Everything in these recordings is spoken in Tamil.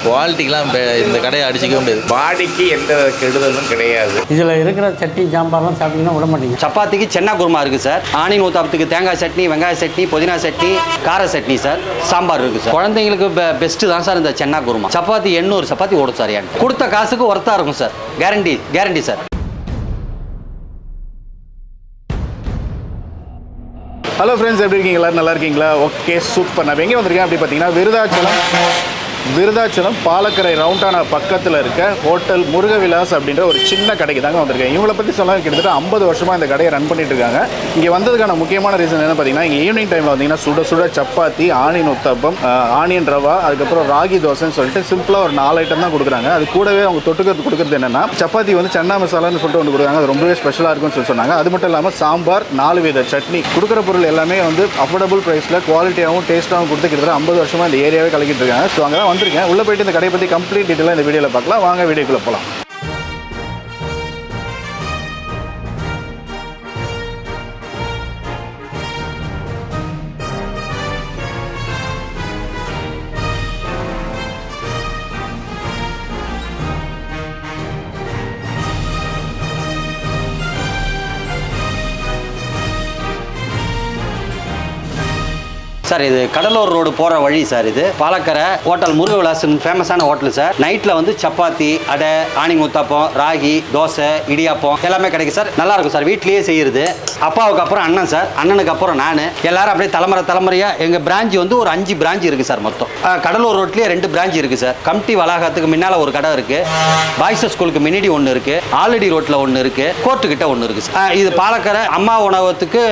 குவாலிட்டிக்கெலாம் இந்த கடையை அடிச்சிக்க முடியாது. பாடிக்கு எந்த கெடுதலும் கிடையாது. இதில் இருக்கிற சட்னி சாம்பார்லாம் சாப்பிட்டீங்கன்னா விட மாட்டீங்க. சப்பாத்திக்கு சென்னா குருமா இருக்குது சார். ஆனியன் ஊத்தாப்பத்துக்கு தேங்காய் சட்னி, வெங்காய சட்னி, புதினா சட்னி, கார சட்னி சார். சாம்பார் இருக்குது சார். குழந்தைங்களுக்கு பெஸ்ட்டு தான் சார் இந்த சென்னா குருமா. சப்பாத்தி 800 சப்பாத்தி ஓடும் சார். ஏன் கொடுத்த காசுக்கு ஒர்த்தாக இருக்கும் sir. Guarantee sir. Hello friends, எப்படி இருக்கீங்க? எல்லாரும் நல்லா இருக்கீங்களா? Okay, super. நான் எங்கே வந்திருக்கேன் அப்படி பார்த்தீங்கன்னா விருதாச்சலம் பாலக்கரை ரவுண்டானா பக்கத்தில் இருக்க ஹோட்டல் முருகவிலாஸ் அப்படின்ற ஒரு சின்ன கடைக்கு தாங்க வந்திருக்கேன். இவங்களை பற்றி சொல்ல கிட்டத்தட்ட 50 வருஷமாக இந்த கடையை ரன் பண்ணிட்டு இருக்காங்க. இங்கே வந்ததுக்கான முக்கியமான ரீசன் என்ன பார்த்தீங்கன்னா, இங்கே ஈவினிங் டைமில் வந்தீங்கன்னா சுட சுட சப்பாத்தி, ஆனியன் உத்தப்பம், ஆனியன் ரவா, அதுக்கப்புறம் ராகி தோசைன்னு சொல்லிட்டு சிம்பிளாக ஒரு 4 ஐட்டம் தான் கொடுக்குறாங்க. அது கூடவே அவங்க தொட்டுக்கிறது கொடுக்குறது என்னென்னா சப்பாத்தி வந்து சன்னா மசாலான்னு சொல்லிட்டு ஒன்று கொடுக்குறாங்க. அது ரொம்பவே ஸ்பெஷலாக இருக்குன்னு சொல்லி சொன்னாங்க. அது மட்டும் இல்லாமல் சாம்பார், 4 வித சட்னி, கொடுக்குற பொருள் எல்லாமே வந்து அஃபோர்டபுள் ப்ரைஸில் குவாலிட்டியாகவும் டேஸ்ட்டாகவும் கொடுத்து கிட்டத்தட்ட 50 வருஷமாக இந்த ஏரியாவே கலக்கிட்டு இருக்காங்க. ஸோ அங்கே தான் வந்திருக்கேன். உள்ளே போயிட்டு இந்த கடையை பற்றி கம்ப்ளீட் டீட்டெயிலாக இந்த வீடியோவில் பார்க்கலாம். வாங்க வீடியோக்குள்ளே போகலாம். சார் இது கடலூர் ரோடு போகிற வழி சார். இது பாலக்கரை ஹோட்டல் முருகவிலாஸ் ஃபேமஸான ஹோட்டல் சார். நைட்டில் வந்து சப்பாத்தி, அடை, ஆனியன் ஊத்தாப்பம், ராகி தோசை, இடியாப்பம் எல்லாமே கிடைக்கும் சார். நல்லா இருக்கும் சார். வீட்லேயே செய்கிறது. அப்பாவுக்கு அப்புறம் அண்ணன் சார், அண்ணனுக்கு அப்புறம் நான், எல்லாரும் அப்படியே தலைமுறையாக எங்கள் பிரான்ச் வந்து ஒரு 5 பிரான்ச் இருக்குது சார். மொத்தம் கடலூர் ரோட்லேயே 2 பிரான்ச் இருக்குது சார். கமிட்டி வளாகத்துக்கு முன்னால் ஒரு கடை இருக்குது. பாய்ஸ் ஸ்கூலுக்கு முன்னாடி ஒன்று இருக்குது. ஆல்ரெடி ரோட்டில் ஒன்று இருக்குது. கோர்ட்டுக்கிட்ட ஒன்று இருக்குது சார். இது பாலக்கரை அம்மா உணவகத்துக்கு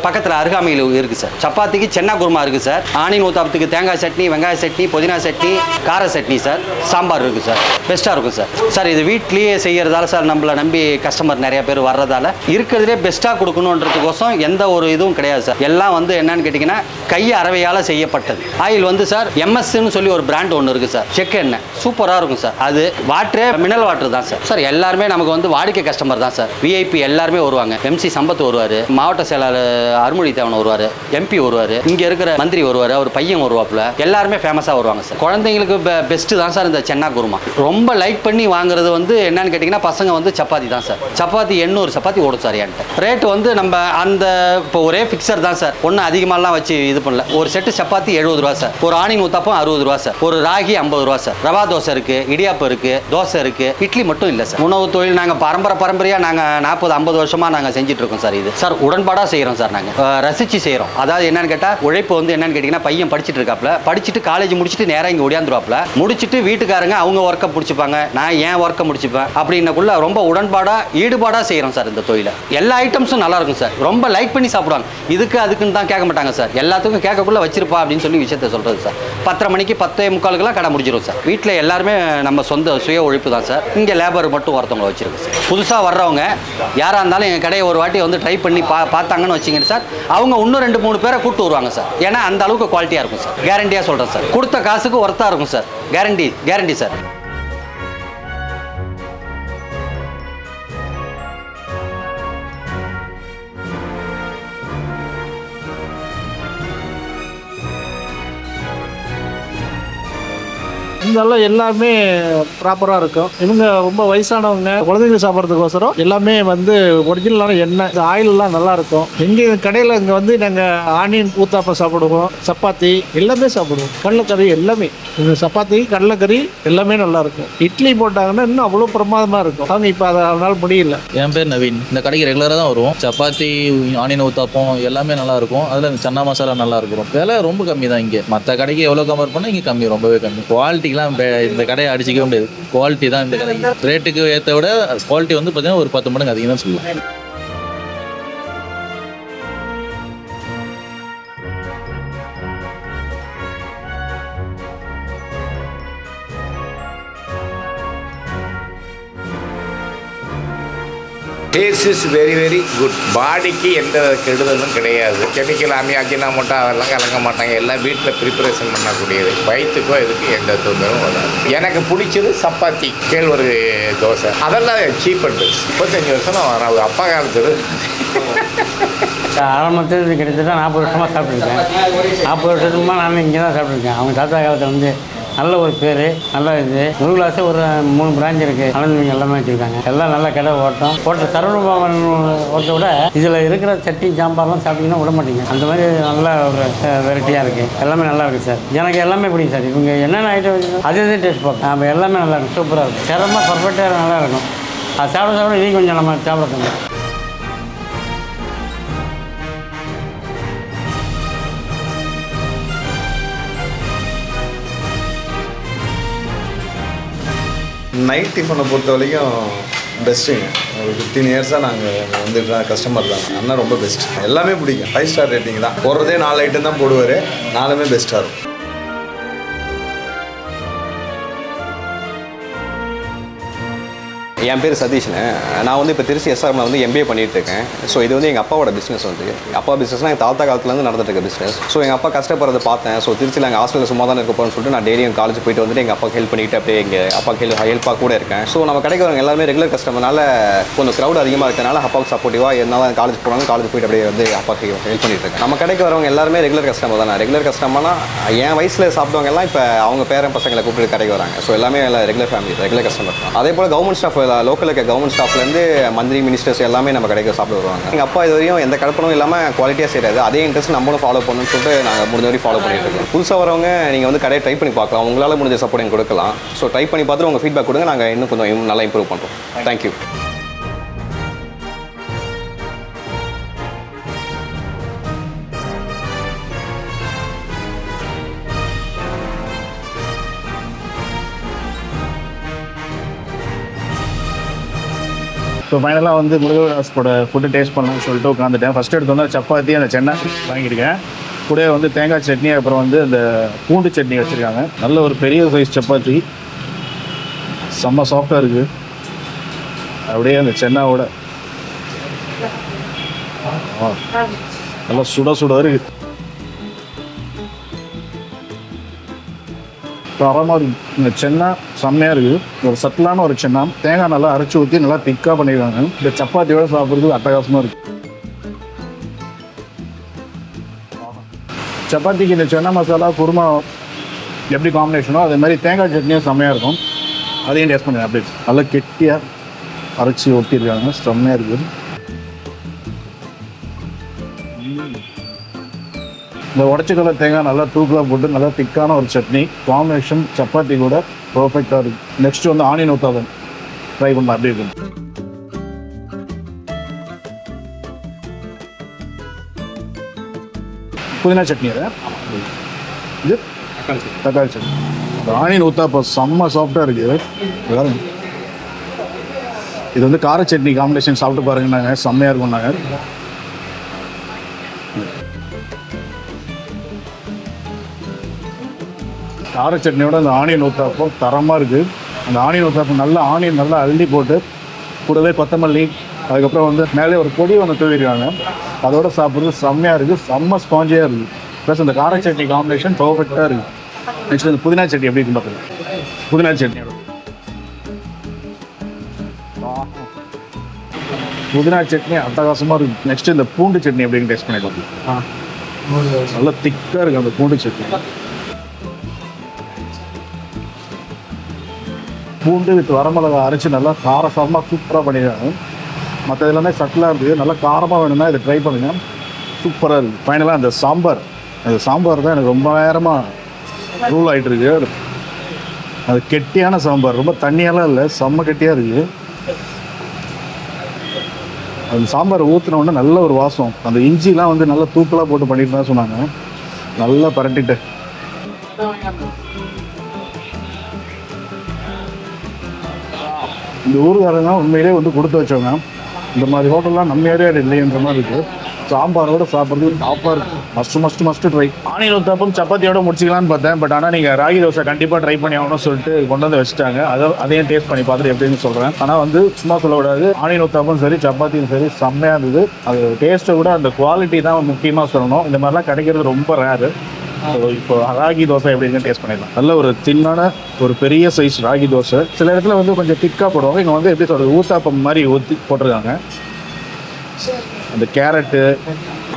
பக்கத்தில் அருகாமையில் இருக்குது சார். சப்பாத்திக்கு சென்னா குருமா இருக்குது சார். ஆனியன் ஊத்தாப்பத்துக்கு தேங்காய் சட்னி, வெங்காய சட்னி, புதினா சட்னி, கார சட்னி சார். சாம்பார் இருக்குது சார். பெஸ்ட்டாக இருக்கும் சார். சார் இது வீட்லேயே செய்கிறதால சார் நம்மளை நம்பி கஸ்டமர் நிறைய பேர் வர்றதால இருக்கிறதுலே பெஸ்ட்டாக கொடுக்கணுன்றதுக்கோசம் எந்த ஒரு இதுவும் கிடையாது சார். எல்லாம் வந்து என்னன்னு கேட்டிங்கன்னா கை அறவையால் செய்யப்பட்டது. ஆயில் வந்து சார் எம்எஸ்ன்னு சொல்லி ஒரு பிராண்ட் ஒன்று இருக்குது சார். செக் எண்ணெய் சூப்பராக இருக்கும் சார். அது வாட்டரே மினரல் வாட்டர் தான் சார். சார் எல்லாருமே நமக்கு வந்து வாடிக்கை கஸ்டமர் தான் சார். விஐபி எல்லாருமே வருவாங்க. எம்சி சம்பத் வருவார், மாவட்ட செயலாளர் அருள்மொழி தேவன் வருவார், எம்பி வருவார், இங்கே இருக்கிற மந்திரி வருவார், அவர் பையன் வருவாப்புல, எல்லாருமே ஃபேமஸாக வருவாங்க சார். குழந்தைங்களுக்கு பெஸ்ட்டு தான் சார் இந்த சென்னா குருமா. ரொம்ப லைக் பண்ணி வாங்குறது வந்து என்னன்னு கேட்டிங்கன்னா பசங்க வந்து சப்பாத்தி தான் சார். சப்பாத்தி 800 சப்பாத்தி ஓடும் சார். என்கிட்ட ரேட்டு வந்து நம்ம அந்த இப்போ ஒரே ஃபிக்ஸர் தான் சார். ஒன்றும் அதிகமாகலாம் வச்சு இது பண்ணல. ஒரு செட்டு சப்பாத்தி 70 ரூபா சார். ஒரு ஆனியன் ஊத்தாப்பம் 60 ரூபா சார். ஒரு ராகி 50 ரூபா சார். ரவா தோசை இருக்குது, இடியாப்பம் இருக்குது, தோசை இருக்குது, இட்லி மட்டும் இல்லை சார். உணவு தொழில் நாங்கள் பரம்பரையாக நாங்கள் 40-50 வருஷமாக நாங்கள் செஞ்சுட்டு இருக்கோம் சார். இது சார் உடன்பாடாக செய்கிறோம் சார். நாங்கள் ரசித்து செய்கிறோம். அதாவது என்னன்னு கேட்டால் உழைப்பு வந்து என்னன்னு கேட்டிங்கன்னா பையன் படிச்சுட்டு இருக்காப்புல, படிச்சுட்டு காலேஜ் முடிச்சுட்டு நேராக இங்கே ஓடியாந்துருவாப்புல, முடிச்சுட்டு வீட்டுக்காரங்க அவங்க ஒர்க்கை பிடிச்சிப்பாங்க, நான் ஏன் ஒர்க்கை முடிச்சுப்பேன் அப்படின்னக்குள்ள ரொம்ப ஈடுபாடாக செய்கிறோம் சார். இந்த தொழிலை எல்லா ஐட்டம்ஸும் நல்லா இருக்கும் சார். ரொம்ப லைக் பண்ணி சாப்பிடுவாங்க. அதுக்குன்னு தான் கேட்க மாட்டாங்க சார். எல்லாத்துக்கும் கேட்கக்குள்ள வச்சிருப்பா அப்படின்னு சொல்லி விஷயத்த சொல்கிறது சார். 10:30 மணிக்கு 10:45 கடை முடிஞ்சிடும் சார். வீட்டில் எல்லாருமே நம்ம சொந்த சுய உழைப்பு தான் சார். இங்கே லேபர் மட்டும் ஒருத்தவங்களை வச்சிருக்கு சார். புதுசாக வர்றவங்க யாராக இருந்தாலும் எங்கள் கடையை ஒரு வாட்டி வந்து ட்ரை பண்ணி பார்த்தாங்கன்னு வச்சிங்க சார், அவங்க இன்னும் 2-3 பேரை கூப்பிட்டு வருவாங்க சார். ஏன்னா அந்த அளவுக்கு குவாலிட்டியாக இருக்கும் சார். கேரண்டியாக சொல்கிறேன் சார். கொடுத்த காசுக்கு ஒர்த்தாக இருக்கும் சார். Guarantee sir. இதெல்லாம் எல்லாமே ப்ராப்பராக இருக்கும். இவங்க ரொம்ப வயசானவங்க, குழந்தைங்க சாப்பிட்றதுக்கோசரம் எல்லாமே வந்து ஒரிஜினலான எண்ணெய், இந்த ஆயிலெலாம் நல்லா இருக்கும். எங்கள் கடையில் இங்கே வந்து நாங்கள் ஆனியன் ஊத்தாப்பம் சாப்பிடுவோம், சப்பாத்தி எல்லாமே சாப்பிடுவோம், கடலைக்கறி எல்லாமே. இந்த சப்பாத்தி கடலைக்கறி எல்லாமே நல்லா இருக்கும். இட்லி போட்டாங்கன்னா இன்னும் அவ்வளோ பிரமாதமாக இருக்கும். அவங்க இப்போ அதனால முடியல. என் பேர் நவீன். இந்த கடைக்கு ரெகுலராக தான் வருவோம். சப்பாத்தி, ஆனியன் ஊத்தாப்பம் எல்லாமே நல்லா இருக்கும். அதில் இந்த சன்னா மசாலா நல்லா இருக்கும். விலை ரொம்ப கம்மி தான் இங்கே. மற்ற கடைக்கு எவ்வளோ கம்பேர் பண்ணால் இங்கே கம்மி, ரொம்பவே கம்மி. குவாலிட்டிலாம் இந்த கடையை அடிச்சிக்க முடியாது. குவாலிட்டி தான் இந்த கடைக்கு. ரேட்டுக்கு ஏற்ற விட குவாலிட்டி வந்து பார்த்தீங்கன்னா ஒரு 10 மடங்கு அதிகம் தான் சொல்லலாம். Taste is very very good. பாடிக்கு எந்த கெடுதலும் கிடையாது. கெமிக்கல் அஜினமோட்டோ அதெல்லாம் கலங்க மாட்டாங்க. எல்லாம் வீட்டில் ப்ரிப்பரேஷன் பண்ணக்கூடியது. வயிற்றுக்கோ இதுக்கு எந்த தொந்தரவும் வராது. எனக்கு பிடிச்சது சப்பாத்தி, கேழ்வரகு தோசை, அதெல்லாம் சீப் அண்ட் பெஸ்ட். 35 வருஷம் நான் வரேன். அப்பா காலத்து ஆரம்பத்தில் கிட்டத்தட்ட 40 வருஷமாக சாப்பிட்ருக்கேன். 40 வருஷத்துக்குமா நான் இங்கே தான் சாப்பிட்ருக்கேன். அவங்க தாத்தா காலத்தில் வந்து நல்ல ஒரு பேர், நல்ல இது. முருகலாசு ஒரு 3 பிரான்ச் இருக்குது, அனந்தவங்க எல்லாமே வச்சுருக்காங்க. எல்லாம் நல்ல கடை ஓட்டம். சரவணபவன் ஓட்டத்தை விட இதில் இருக்கிற சட்னி சாம்பார்லாம் சாப்பிட்டீங்கன்னா விட மாட்டீங்க. அந்த மாதிரி நல்ல ஒரு வெரைட்டியாக இருக்குது. எல்லாமே நல்லா இருக்குது சார். எனக்கு எல்லாமே பிடிக்கும் சார். இவங்க என்னென்ன ஐட்டம் வச்சுருக்கோம் அதே டேஸ்ட் பார்ப்போம். நம்ம எல்லாமே நல்லா இருக்கும், சூப்பராக இருக்கும், தரமாக பர்ஃபெக்டாக நல்லா இருக்கும். அது சாப்பிட இதையும் கொஞ்சம் நம்ம சாப்பிட. நைட் டிஃபனை பொறுத்த வரைக்கும் பெஸ்ட்டுங்க. ஒரு 15 இயர்ஸாக நாங்கள் வந்துட்டு கஸ்டமர் தான். அண்ணா ரொம்ப பெஸ்ட், எல்லாமே பிடிக்கும். 5 ஸ்டார் ரேட்டிங் தான். போடுறதே 4 ஐட்டம் தான் போடுவார், 4மே பெஸ்ட்டாக இருக்கும். என் பேர் சதீஷ்னு. நான் வந்து இப்போ திருச்சி எஸ்ஆர்எம்ல வந்து MBA பண்ணிட்டு இருக்கேன். ஸோ இது வந்து எங்கள் அப்பாவோட பிஸ்னஸ். வந்து அப்பா பிஸ்னஸ்னால் எங்கள் தாத்தா காலத்துலேருந்து நடந்துட்டு இருக்க பிஸ்னஸ். ஸோ எங்கள் அப்பா கஷ்டப்படுறதை பார்த்தேன். ஸோ திருச்சியில் எங்கள் ஹாஸ்டலில் சும்மா தான் இருக்க போகிறேன்னு சொல்லிட்டு நான் டெய்லியும் காலேஜ் போயிட்டு வந்துட்டு எங்கள் அப்பாவுக்கு ஹெல்ப் பண்ணிட்டு அப்படியே எங்கள் அப்பாவுக்கு ஹெல்ப்பாக கூட இருக்கேன். ஸோ நம்ம கடைக்கு வரவங்க எல்லாருமே ரெகுலர் கஸ்டமர்னால கொஞ்சம் க்ரௌட் அதிகமாக இருக்கனால அப்பாவுக்கு சப்போர்ட்டிவாக என்ன தான் காலேஜ் போனாலும் காலேஜ் போயிட்டு அப்படியே வந்து அப்பாவுக்கு ஹெல்ப் பண்ணிட்டு இருக்கேன். நம்ம கடைக்கு வரவங்க எல்லாருமே ரெகுலர் கஸ்டமர் தான். ரெகுலர் கஸ்டமர்னா என் வயசில் சாப்பிட்டவங்க எல்லாம் இப்போ அவங்க பேரன் பசங்களை கூப்பிட்டு கடைக்கு வராங்க. ஸோ எல்லாமே ரெகுலர் ஃபேமிலி, ரெகுலர் கஸ்டமர் தான். அதே போல் கவர்மெண்ட் ஸ்டாஃப், லோக்கல் இருக்க கவர்மெண்ட் ஸ்டாஃப்லேருந்து மந்திரி மினிஸ்டர்ஸ் எல்லாமே நம்ம கடைக்கு சாப்பிட வருவாங்க. எங்கள் அப்பா இது வரையும் எந்த கலப்படம் இல்லாமல் குவாலிட்டியாக செய்யாது. அதே இன்ட்ரெஸ்ட் நம்மளும் ஃபாலோ பண்ணணும்னு சொல்லிட்டு நாங்கள் முடிஞ்ச வரைக்கும் ஃபாலோ பண்ணிட்டு இருக்கோம். புதுசாக வரவங்க நீங்கள் வந்து கடையை ட்ரை பண்ணி பார்க்கலாம். உங்களால் முடிஞ்ச சப்போர்ட் எங்களுக்கு கொடுக்கலாம். ஸோ ட்ரை பண்ணி பார்த்துட்டு உங்கள் ஃபீட்பேக் கொடுங்க. நாங்கள் இன்னும் கொஞ்சம் நல்லா இம்ப்ரூவ் பண்ணுறோம். தேங்க்யூ. ஸோ ஃபைனலாக வந்து முருகவிலாஸோட ஃபுட்டு டேஸ்ட் பண்ணணும்னு சொல்லிட்டு உட்காந்துட்டேன். ஃபஸ்ட்டு எடுத்தோன்னா சப்பாத்தி, அந்த சென்னா வாங்கியிருக்கேன். கூட வந்து தேங்காய் சட்னி, அப்புறம் வந்து அந்த பூண்டு சட்னி வச்சுருக்காங்க. நல்ல ஒரு பெரிய சைஸ் சப்பாத்தி, செம்ம சாஃப்டாக இருக்குது. அப்படியே அந்த சென்னாவோட நல்லா சுட சுட இருக்குது. தரமாக இருக்குது. இந்த சென்னா செம்மையாக இருக்குது. ஒரு சட்டிலான ஒரு சென்னா, தேங்காய் நல்லா அரைச்சி ஊற்றி நல்லா திக்காக பண்ணிடுவாங்க. இந்த சப்பாத்தியோட சாப்பிட்றது அட்டகாசமாக இருக்குது. சப்பாத்திக்கு இந்த சென்னா மசாலா குருமா எப்படி காம்பினேஷனோ அதே மாதிரி தேங்காய் சட்னியும் செம்மையாக இருக்கும். அதையும் டேஸ்ட் பண்ணுவேன். அப்படி நல்லா கெட்டியாக அரைச்சி ஊற்றிருக்காங்க, செம்மையாக இருக்குது. இந்த உடச்சிக்கல தேங்காய் நல்லா தூக்கலாக போட்டு நல்லா திக்கான ஒரு சட்னி காம்பினேஷன் சப்பாத்தி கூட பர்ஃபெக்டாக இருக்குது. நெக்ஸ்ட் வந்து ஆனியன் ஊத்தாப்பம் ட்ரை பண்ணலாம். அப்படி இருக்கு. புதினா சட்னி, இது தக்காளி சட்னி. இந்த ஆனியன் ஊத்தாப்பம் செம்ம சாஃப்டாக இருக்குது. வேறு இது வந்து கார சட்னி காம்பினேஷன் சாப்பிட்டு பாருங்க. நாங்கள் செம்மையாக இருக்கும். நாங்கள் கார சட்னியோட அந்த ஆனியன் ஊத்தாப்பம் தரமாக இருக்குது. அந்த ஆனியன் ஊத்தாப்பம் நல்லா ஆனியன் நல்லா அள்ளி போட்டு கூடவே கொத்தமல்லி, அதுக்கப்புறம் வந்து மேலே ஒரு பொடி ஒன்று தூவிடுறாங்க. அதோட சாப்பிட்றது செம்மையாக இருக்குது, செம்ம ஸ்பாஞ்சியாக இருக்குது. ப்ளஸ் அந்த கார சட்னி காம்பினேஷன் பர்ஃபெக்டாக இருக்குது. நெக்ஸ்ட் அந்த புதினா சட்னி எப்படி இருக்குன்னு பார்க்குறேன். புதினா சட்னியோட புதினா சட்னி அட்டகாசமாக இருக்குது. நெக்ஸ்ட் இந்த பூண்டு சட்னி எப்படின்னு டேஸ்ட் பண்ணிக்கலாம். நல்லா திக்காக இருக்குது அந்த பூண்டு சட்னி. பூண்டு வித் வரமிளகா அரைச்சி நல்லா காரசாரமாக சூப்பராக பண்ணிடுறாங்க. மற்ற எல்லாமே சட்டிலாக இருக்குது. நல்லா காரமாக வேணும்னா இதை ட்ரை பண்ணுங்கள், சூப்பராக இருக்குது. ஃபைனலாக அந்த சாம்பார், அந்த சாம்பார் தான் எனக்கு ரொம்ப நேரமாக ரூல் ஆகிட்டு இருக்கு. அது கெட்டியான சாம்பார், ரொம்ப தண்ணியெல்லாம் இல்லை, செம்ம கெட்டியாக இருக்குது. அந்த சாம்பார் ஊற்றினோடனே நல்ல ஒரு வாசம். அந்த இஞ்சிலாம் வந்து நல்லா தூக்கலாக போட்டு பண்ணிட்டு தான் சொன்னாங்க. நல்லா பரட்டிட்டு இந்த ஊருக்காரங்க உண்மையிலே வந்து கொடுத்து வச்சவங்க. இந்த மாதிரி ஹோட்டல்லாம் நம்ம ஏரியாவில் இல்லைன்ற மாதிரி இருக்குது. சாம்பாரோட சாப்பிட்றது டாப்பாக இருக்குது. Must try. ஆனியன் ஊத்தாப்பம் சப்பாத்தியோட முடிச்சிக்கலான்னு பார்த்தேன். பட் ஆனால் நீங்கள் ராகி தோசை கண்டிப்பாக ட்ரை பண்ணி ஆகணும்னு சொல்லிட்டு கொண்டு வந்து வச்சுட்டாங்க. அதையும் டேஸ்ட் பண்ணி பார்த்துட்டு எப்படின்னு சொல்கிறேன். ஆனால் வந்து சும்மா சொல்லக்கூடாது, ஆனியன் ஊத்தாப்பம் சரி சப்பாத்தியும் சரி செம்மையாக இருந்தது. அது டேஸ்ட்டை விட அந்த குவாலிட்டி தான் முக்கியமாக சொல்லணும். இந்த மாதிரிலாம் கிடைக்கிறது ரொம்ப ரேரு. இப்போ ராகி தோசை எப்படின்னு டேஸ்ட் பண்ணிடலாம். நல்ல ஒரு தின்னான ஒரு பெரிய சைஸ் ராகி தோசை. சில இடத்துல வந்து கொஞ்சம் திக்காக போடுவாங்க. இங்கே வந்து எப்படி சொல்கிறது, ஊத்தாப்பம் மாதிரி ஊற்றி போட்டிருக்காங்க. அந்த கேரட்டு,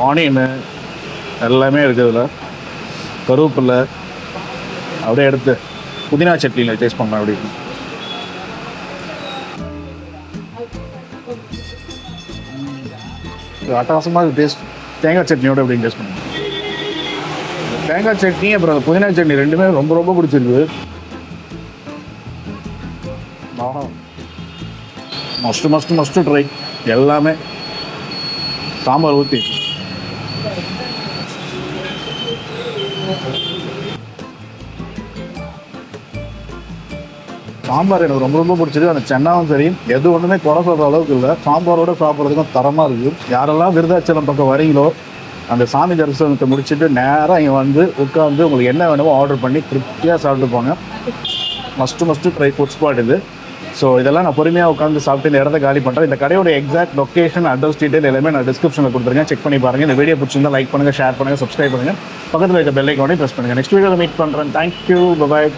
ஆனியனு எல்லாமே இருக்குதுல, கருவேப்பிலை அப்படியே எடுத்து புதினா சட்னியில் டேஸ்ட் பண்ணலாம் அப்படி. அட்டகாசமாக டேஸ்ட். தேங்காய் சட்னியோட எப்படி டேஸ்ட் பண்ணுங்க. தேங்காய் சட்னி அப்புறம் அந்த புதினா சட்னி ரெண்டுமே ரொம்ப ரொம்ப பிடிச்சிருக்கு. மஸ்ட்டு ட்ரை எல்லாமே. சாம்பார் ஊற்றி சாம்பார் எனக்கு ரொம்ப ரொம்ப பிடிச்சது. அந்த சென்னாவும் சரி எது ஒன்றுமே குறை சொல்கிற அளவுக்கு இல்லை. சாம்பாரோட சாப்பிட்றதுக்கும் தரமாக இருக்குது. யாரெல்லாம் விருதாச்சலம் பக்கம் வரீங்களோ அந்த சாமி தரிசனத்தை முடிச்சுட்டு நேராக இங்கே வந்து உட்காந்து உங்களுக்கு என்ன வேணுமோ ஆர்டர் பண்ணி திருப்தியாக சாப்பிட்டு போங்க. மஸ்ட்டு ட்ரை ஃபுட் ஸ்பாட் இது. ஸோ இதெல்லாம் நான் பொறுமையாக உட்காந்து சாப்பிட்டு இந்த இடத்த காலி பண்ணுறேன். இந்த கடையோட எக்ஸாக்ட் லொக்கேஷன், அட்ரஸ், டீட்டெயில் எல்லாமே நான் டிஸ்கிரிப்ஷனில் கொடுத்துருக்கேன். செக் பண்ணி பாருங்கள். இந்த வீடியோ பிடிச்சிருந்தா லைக் பண்ணுங்கள், ஷேர் பண்ணுங்கள், சப்ஸ்கிரைப் பண்ணுங்கள். பக்கத்தில் இருக்க பெல் ஐக்கானையும் ப்ரெஸ் பண்ணுங்கள். நெக்ஸ்ட் வீடியோவில் மீட் பண்ணுறேன். தேங்க்யூ, பாய்.